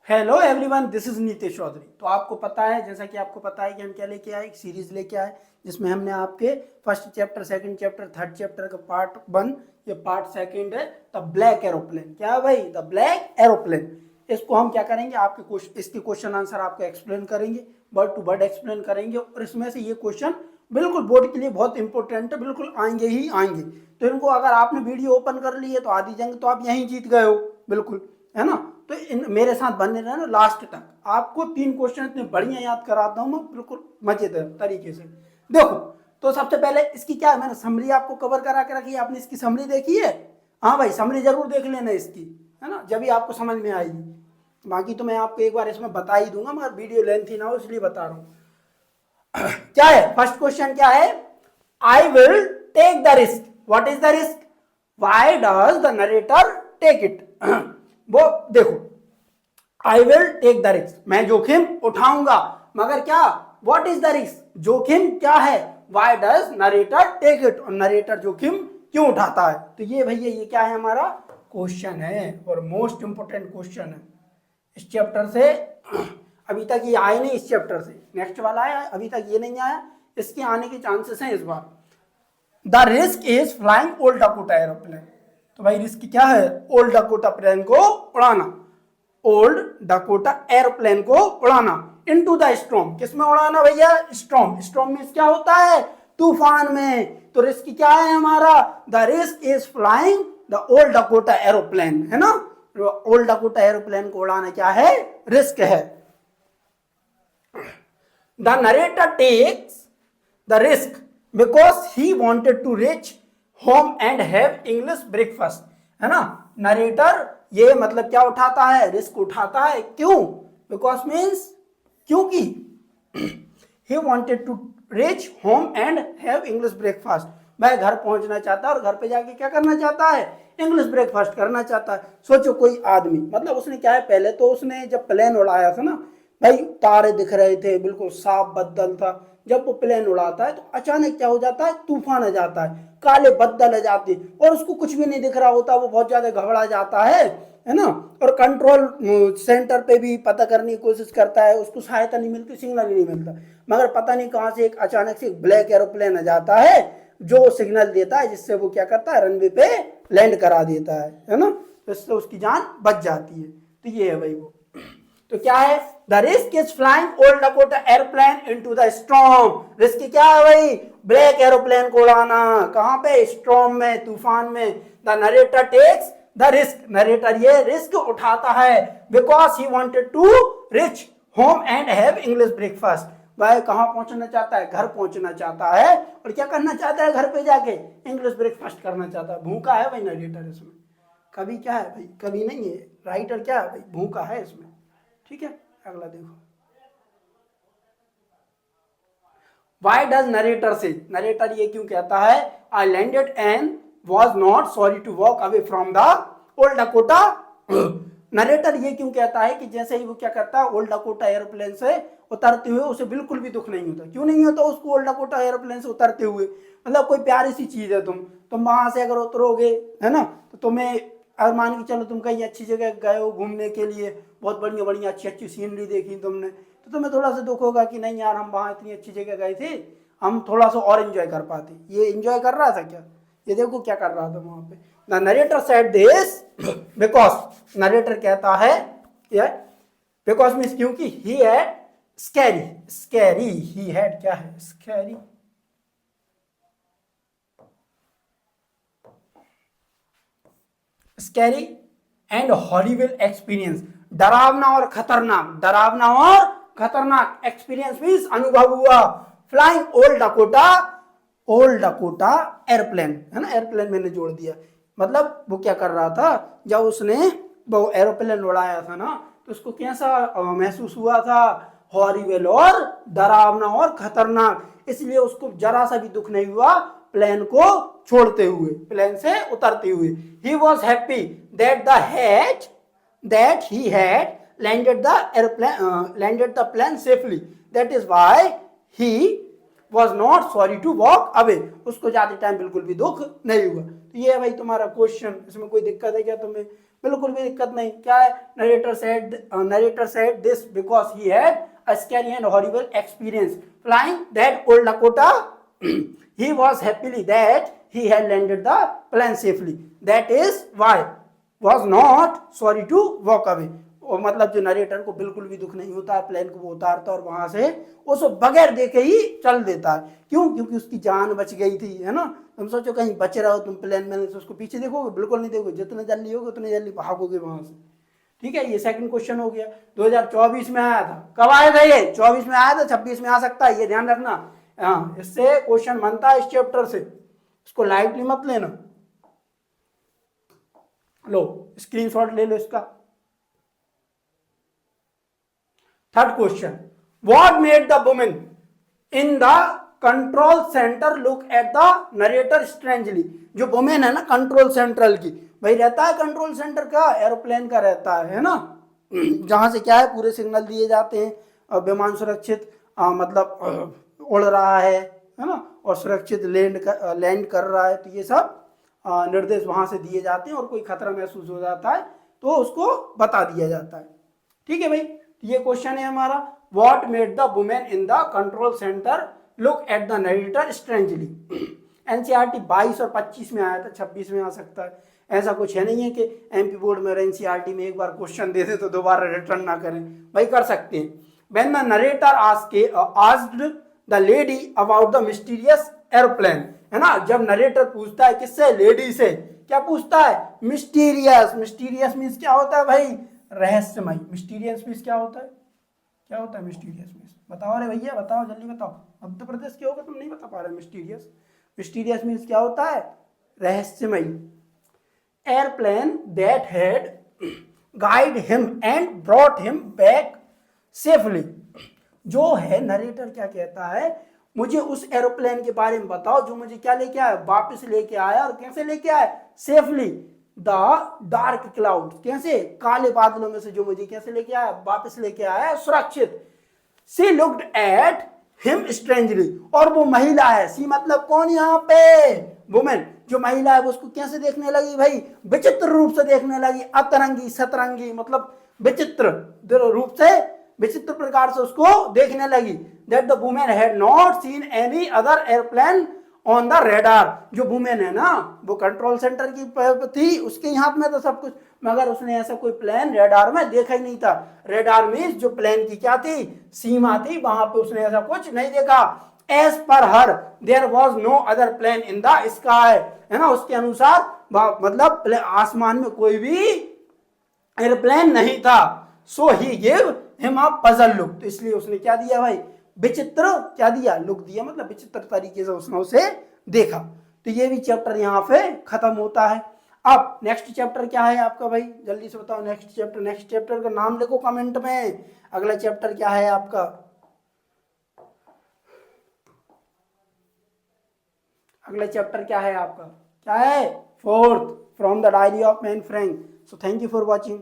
Hello everyone, this is Nitish Chaudhary. तो आपको पता है, जैसा कि आपको पता है कि हम क्या लेके आए, एक सीरीज लेके आए जिसमें हमने आपके first chapter, second chapter, third chapter का पार्ट 1, ये पार्ट सेकंड है द ब्लैक एरोप्लेन। क्या है भाई? The black aeroplane. इसको हम क्या करेंगे, आपके क्वेश्चन, इसके क्वेश्चन आंसर आपको एक्सप्लेन करेंगे, वर्ड टू वर्ड एक्सप्लेन करेंगे, और इसमें से ये क्वेश्चन बिल्कुल बोर्ड के लिए बहुत इंपॉर्टेंट है, बिल्कुल आएंगे ही आएंगे। तो इनको अगर आपने वीडियो ओपन कर ली है तो आधी जंग तो आप यहीं जीत गए हो, बिल्कुल, है ना। तो मेरे साथ बने रहना लास्ट तक। आपको 3 क्वेश्चन इतने बढ़िया याद कराता हूँ मैं, बिल्कुल मजेदार तरीके से। देखो, तो सबसे पहले इसकी क्या है, मैंने समरी आपको कवर करा के रखी है। आपने इसकी समरी देखी है? हाँ भाई, समरी जरूर देख लेना इसकी, है ना, जब भी आपको समझ में आएगी। बाकी तो मैं आपको एक बार इसमें बता ही दूंगा, मगर वीडियो लेंथी ना हो इसलिए बता रहा हूँ। क्या है फर्स्ट क्वेश्चन? क्या है? I will take the risk. What is the risk? Why does the narrator take it? वो देखो, I will take the risk, मैं जोखिम उठाऊंगा, मगर क्या? What is the risk? जोखिम क्या है? Why does narrator take it? और नरेटर जोखिम क्यों उठाता है? तो ये भैया, ये क्या है, हमारा क्वेश्चन है, और मोस्ट इंपोर्टेंट क्वेश्चन है इस चैप्टर से। अभी तक ये आए नहीं इस चैप्टर से, नेक्स्ट वाला आया, अभी तक ये नहीं आया, इसके आने के चांसेस हैं इस बार। The risk is flying old Dakota aeroplane. तो भाई रिस्क क्या है? ओल्ड डकोटा प्लेन को उड़ाना, ओल्ड डकोटा एरोप्लेन को उड़ाना इनटू द स्टॉर्म। किसमें उड़ाना भैया? स्टॉर्म। स्टॉर्म मींस क्या होता है? तूफान में। तो रिस्क क्या है हमारा? The risk is flying the old Dakota aeroplane, है ना। ओल्ड डकोटा एरोप्लेन को उड़ाना क्या है? रिस्क है। The narrator takes the risk because he wanted to reach home and have English breakfast, है ना। नरेटर ये मतलब क्या उठाता है? रिस्क उठाता है। क्यों? बिकॉज मीन्स क्योंकि he wanted to reach home and have English breakfast. वह घर पहुंचना चाहता है और घर पे जाके क्या करना चाहता है? इंग्लिश ब्रेकफास्ट करना चाहता है। सोचो कोई आदमी, मतलब उसने क्या है, पहले तो उसने जब प्लेन उड़ाया था ना भाई, तारे दिख रहे थे, बिल्कुल साफ बदल था। जब वो प्लेन उड़ाता है तो अचानक क्या हो जाता है? तूफान आ जाता है, काले बदल आ जाते हैं, और उसको कुछ भी नहीं दिख रहा होता, वो बहुत ज्यादा घबरा जाता है ना। और कंट्रोल सेंटर पे भी पता करने की कोशिश करता है, उसको सहायता नहीं मिलती, सिग्नल नहीं मिलता। मगर पता नहीं कहां से एक अचानक से ब्लैक एरोप्लेन आ जाता है जो सिग्नल देता है, जिससे वो क्या करता है? रनवे पे लैंड करा देता है ना। तो इससे उसकी जान बच जाती है। तो ये है भाई वो। तो क्या है? The risk is flying old Dakota airplane into the storm. Risk क्या है भाई? ब्लैक एरोप्लेन को उड़ाना। कहां पे? स्टॉर्म में, तूफान में। The narrator takes the risk, narrator ये रिस्क उठाता है because he wanted to reach home and have English breakfast. वह कहां पहुंचना चाहता है? घर पहुंचना चाहता है। और क्या करना चाहता है? घर पे जाके इंग्लिश ब्रेकफास्ट करना चाहता है। भूखा है भाई नरेटर इसमें। कभी क्या है भाई? कभी नहीं है। राइटर क्या है भाई? भूखा है इसमें। ठीक है, अगला देखो। Why does narrator say? Narrator ये क्यों कहता है? I landed and was not sorry to walk away from the old Dakota. Narrator ये क्यों कहता है कि जैसे ही वो क्या करता है, ओल्ड डकोटा एरोप्लेन से उतरते हुए उसे बिल्कुल भी दुख नहीं होता। क्यों नहीं होता उसको ओल्ड डकोटा एरोप्लेन से उतरते हुए? मतलब कोई प्यारी सी चीज है, तुम वहां से अगर उतरोगे, है ना, तो तुम्हें, अगर मान के चलो तुम कहीं अच्छी जगह गए हो घूमने के लिए, बहुत बढ़िया बढ़िया अच्छी अच्छी सीनरी देखी तुमने, तो तुम्हें थोड़ा सा दुख होगा कि नहीं यार, हम वहाँ इतनी अच्छी जगह गए थे, हम थोड़ा सा और एंजॉय कर पाते। ये एंजॉय कर रहा था क्या? ये देखो क्या कर रहा था वहां पे। The narrator said this because, narrator कहता है बिकॉज मीन्स क्योंकि he had scary, scary, he had क्या है? Scary, scary and horrible experience. डरावना और खतरनाक, डरावना और खतरनाक एक्सपीरियंस मीन्स अनुभव हुआ। Flying old Dakota, old Dakota airplane, है ना, एयरप्लेन मैंने जोड़ दिया। मतलब वो क्या कर रहा था, जब उसने वो एरोप्लेन उड़ाया था ना, तो उसको कैसा महसूस हुआ था? हॉरिबल और डरावना और खतरनाक। इसलिए उसको जरा सा भी दुख नहीं हुआ प्लेन को छोड़ते हुए, प्लेन से उतरते हुए। He was happy that the had that he had landed the airplane, landed the plane safely. That is why he was not sorry to walk away. उसको जाते टाइम बिल्कुल भी दुख नहीं हुआ। तो ये है भाई तुम्हारा क्वेश्चन। इसमें कोई दिक्कत है क्या तुम्हें? बिल्कुल भी दिक्कत नहीं। क्या है, narrator said this because he had a scary and horrible experience flying that old Dakota he was happily that he had landed the plane safely, that is why was not sorry to walk away। और मतलब जो narrator को बिल्कुल भी दुख नहीं होता है, प्लेन को वो उतारता और वहां से उसको बगैर देखे ही चल देता है। क्यों? क्योंकि उसकी जान बच गई थी, है ना। तुम सोचो कहीं बच रहे हो तुम प्लेन में, तो उसको पीछे देखोगे? बिल्कुल नहीं देखोगे, जितने जल्दी होगे उतने जल्दी भागोगे वहां से। ठीक है, ये सेकंड क्वेश्चन हो गया। 2024 में आया था। कब आया था ये? 24 में आया था, 26 में आ सकता है, ये ध्यान रखना। हाँ, इससे क्वेश्चन बनता है इस चैप्टर से, इसको लाइटली मत लेना। लो स्क्रीनशॉट ले लो इसका। Third question, what made the women in the control centre look at the narrator strangely. जो वुमेन है ना कंट्रोल सेंट्रल की, भाई रहता है कंट्रोल सेंटर का, एरोप्लेन का रहता है ना, जहां से क्या है पूरे सिग्नल दिए जाते हैं और विमान सुरक्षित मतलब उड़ रहा है ना, और सुरक्षित लैंड कर रहा है। तो ये सब निर्देश वहां से दिए जाते हैं और कोई खतरा महसूस हो जाता है तो उसको बता दिया जाता है। ठीक है भाई, ये क्वेश्चन है हमारा, what made the women in the control centre look at the narrator strangely. NCERT 22 और 25 में आया था, 26 में आ सकता है। ऐसा कुछ है नहीं है कि एमपी बोर्ड में और एनसीईआरटी में एक बार क्वेश्चन दे दे तो दोबारा रिटर्न ना करें, भाई कर सकते हैं। When the narrator asked the lady about the mysterious aeroplane, है ना, जब नरेटर पूछता है किससे? लेडी से। क्या पूछता है? मिस्टीरियस। मिस्टीरियस मीन्स क्या होता है भाई? रहस्यमय। मिस्टीरियस मीन्स क्या होता है? क्या होता है मिस्टीरियस मीन्स? बताओ रे भैया, बताओ जल्दी बताओ। मध्य प्रदेश के होगा, तुम नहीं बता पा रहे मिस्टीरियस। मिस्टीरियस मीन्स क्या होता है? रहस्यमय। Airplane that had guide him and brought him back safely. जो है नरेटर क्या कहता है, मुझे उस एरोप्लेन के बारे में बताओ जो मुझे क्या लेके आया? वापस लेके आया। और कैसे लेके आया? सेफली। द डार्क क्लाउड, कैसे? काले बादलों में से जो मुझे कैसे लेके आया? वापस लेके आया सुरक्षित। सी लुक्ड एट हिम स्ट्रेंजली, और वो महिला है, सी मतलब कौन यहाँ पे? वुमेन। जो महिला है वो उसको कैसे देखने लगी भाई? विचित्र रूप से देखने लगी, अतरंगी सतरंगी, मतलब विचित्र रूप से, विचित्र प्रकार से उसको देखने लगी। That the women had not seen any other airplane on the radar. जो वुमेन है ना वो कंट्रोल सेंटर की थी, उसके हाथ में था सब कुछ, मगर उसने ऐसा कोई प्लेन रेडार में देखा ही नहीं था। रेडार मीन्स जो प्लेन की क्या थी? सीमा थी, वहां पे उसने ऐसा कुछ नहीं देखा। As per her there was no other plane in the sky, है ना, उसके अनुसार मतलब आसमान में कोई भी एयरप्लेन नहीं था। So he give him a puzzle look, तो इसलिए उसने क्या दिया भाई? विचित्र क्या दिया? लुक दिया, मतलब विचित्र तरीके से उसने उसे देखा। तो ये भी चैप्टर यहाँ पे खत्म होता है। अब नेक्स्ट चैप्टर क्या है आपका भाई? जल्दी से बताओ नेक्स्ट चैप्टर। नेक्स्ट चैप्टर का नाम लिखो कमेंट में। अगला चैप्टर क्या है आपका? अगला चैप्टर क्या है आपका? क्या है? Fourth, from the diary of man Frank. So thank you for watching.